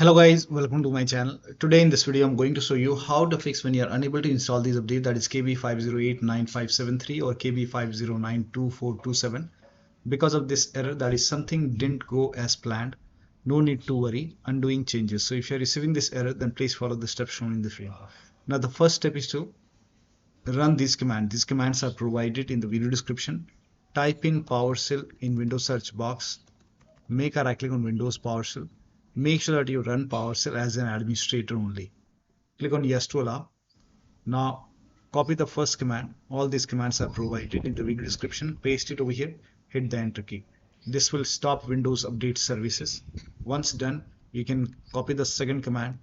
Hello guys, welcome to my channel. Today in this video I'm going to show you how to fix when you are unable to install these updates, that is KB5089573 or KB5092427. Because of this error, that is something didn't go as planned. No need to worry, undoing changes. So if you are receiving this error, then please follow the steps shown in the video. Now the first step is to run this command. These commands are provided in the video description. Type in PowerShell in Windows search box. Make a right click on Windows PowerShell. Make sure that you run PowerShell as an administrator only. Click on yes to allow. Now copy the first command. All these commands are provided in the video description. Paste it over here. Hit the enter key. This will stop Windows update services. Once done, you can copy the second command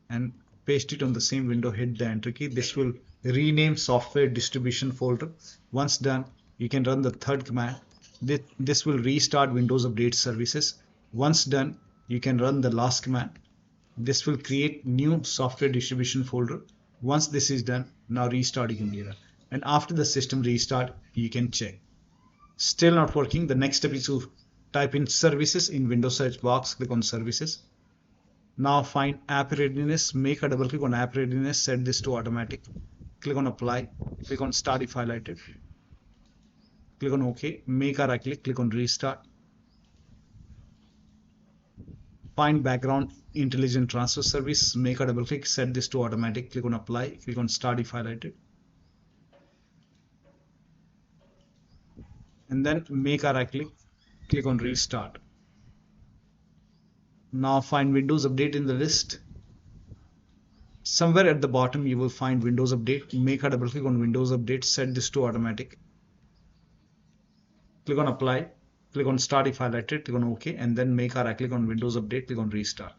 and paste it on the same window. Hit the enter key. This will rename software distribution folder. Once done, you can run the third command. This will restart Windows update services. Once done, you can run the last command. This will create new software distribution folder. Once this is done, now restart your computer. And after the system restart, you can check. Still not working. The next step is to type in services in Windows search box. Click on services. Now find app readiness. Make a double click on app readiness. Set this to automatic. Click on apply. Click on start if highlighted. Click on OK. Make a right click. Click on restart. Find background intelligent transfer service. Make a double click. Set this to automatic. Click on apply. Click on start if highlighted. And then make a right click. Click on restart. Now find Windows Update in the list. Somewhere at the bottom you will find Windows Update. Make a double click on Windows Update. Set this to automatic. Click on apply. Click on start if highlighted. Click on OK, and then make a right click on Windows Update. Click on restart.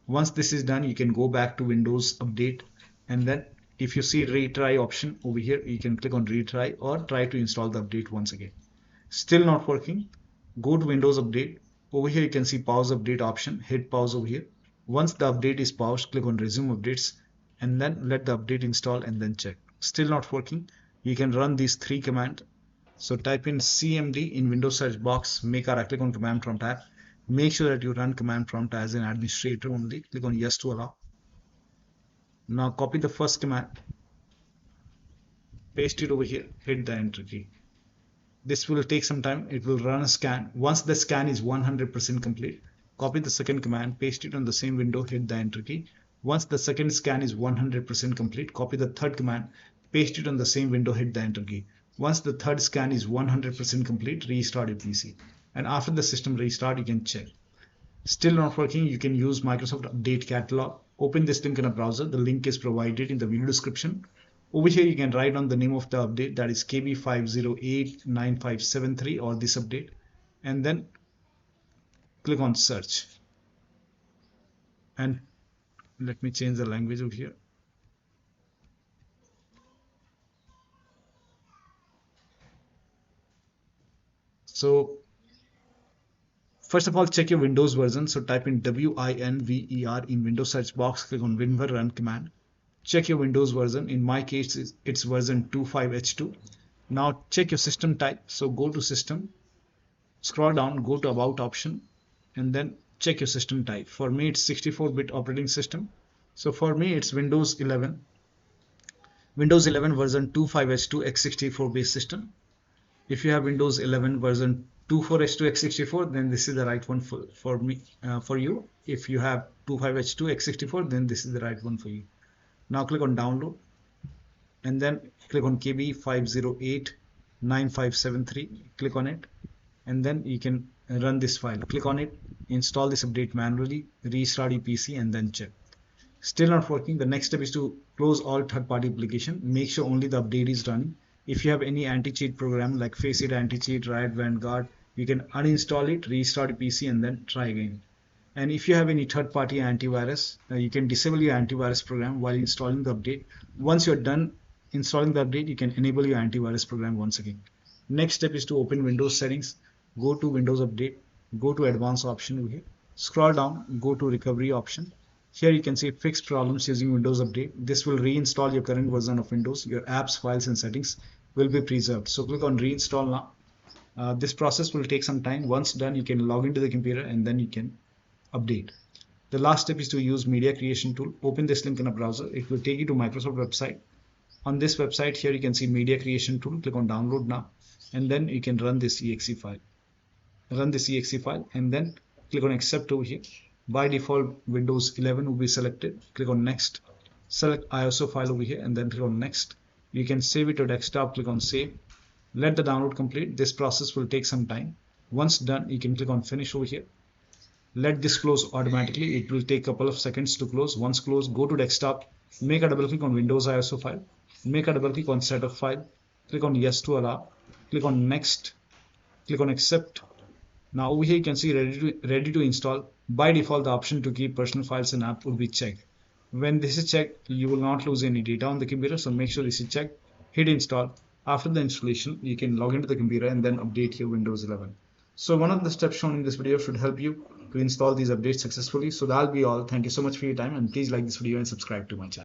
Once this is done, you can go back to Windows Update, and then if you see retry option over here, you can click on retry or try to install the update once again. Still not working. Go to Windows Update. Over here you can see pause update option. Hit pause over here. Once the update is paused, click on resume updates and then let the update install and then check. Still not working. You can run these three commands. So type in CMD in Windows search box. Make a right click on command prompt tab. Make sure that you run command prompt as an administrator only. Click on yes to allow. Now copy the first command. Paste it over here. Hit the enter key. This will take some time. It will run a scan. Once the scan is 100% complete, copy the second command, paste it on the same window, hit the enter key. Once the second scan is 100% complete, copy the third command, paste it on the same window, hit the enter key. Once the third scan is 100% complete, restart your PC. And after the system restart, you can check. Still not working, you can use Microsoft Update Catalog. Open this link in a browser. The link is provided in the video description. Over here, you can write on the name of the update, that is KB5089573 or this update, and then click on search. And let me change the language over here. So first of all, check your Windows version. So type in WINVER in Windows search box, click on WinVer run command. Check your Windows version. In my case, it's version 25H2. Now check your system type. So go to system, scroll down, go to about option, and then check your system type. For me, it's 64-bit operating system. So for me, it's Windows 11. Windows 11 version 25H2 x64 based system. If you have Windows 11 version 24H2 x64, then this is the right one for me. For you, if you have 25H2 x64, then this is the right one for you. Now click on download and then click on KB5089573. Click on it and then you can run this file. Click on it, install this update manually, restart your PC and then check. Still not working. The next step is to close all third-party application. Make sure only the update is running. If you have any anti-cheat program like Faceit anti-cheat, Riot Vanguard, you can uninstall it, restart your PC and then try again. And if you have any third-party antivirus, you can disable your antivirus program while installing the update. Once you're done installing the update, you can enable your antivirus program once again. Next step is to open Windows settings, go to Windows Update, go to Advanced option over here, scroll down, go to Recovery option. Here you can see fix problems using Windows Update. This will reinstall your current version of Windows. Your apps, files and settings will be preserved. So click on reinstall now. This process will take some time. Once done, you can log into the computer and then you can update. The last step is to use media creation tool. Open this link in a browser. It will take you to Microsoft website. On this website here you can see media creation tool. Click on download now, and then you can run this exe file. Run this exe file and then click on accept over here. By default Windows 11 will be selected. Click on next. Select ISO file over here and then click on next. You can save it to desktop. Click on save. Let the download complete. This process will take some time. Once done, you can click on finish over here. Let this close automatically. It will take a couple of seconds to close. Once closed, go to desktop, make a double click on Windows ISO file, make a double click on setup file, click on yes to allow, click on next, click on accept. Now over here you can see ready to install. By default, the option to keep personal files and app will be checked. When this is checked, you will not lose any data on the computer, so make sure this is checked. Hit install. After the installation, you can log into the computer and then update your Windows 11. So one of the steps shown in this video should help you to install these updates successfully. So that'll be all. Thank you so much for your time, and please like this video and subscribe to my channel.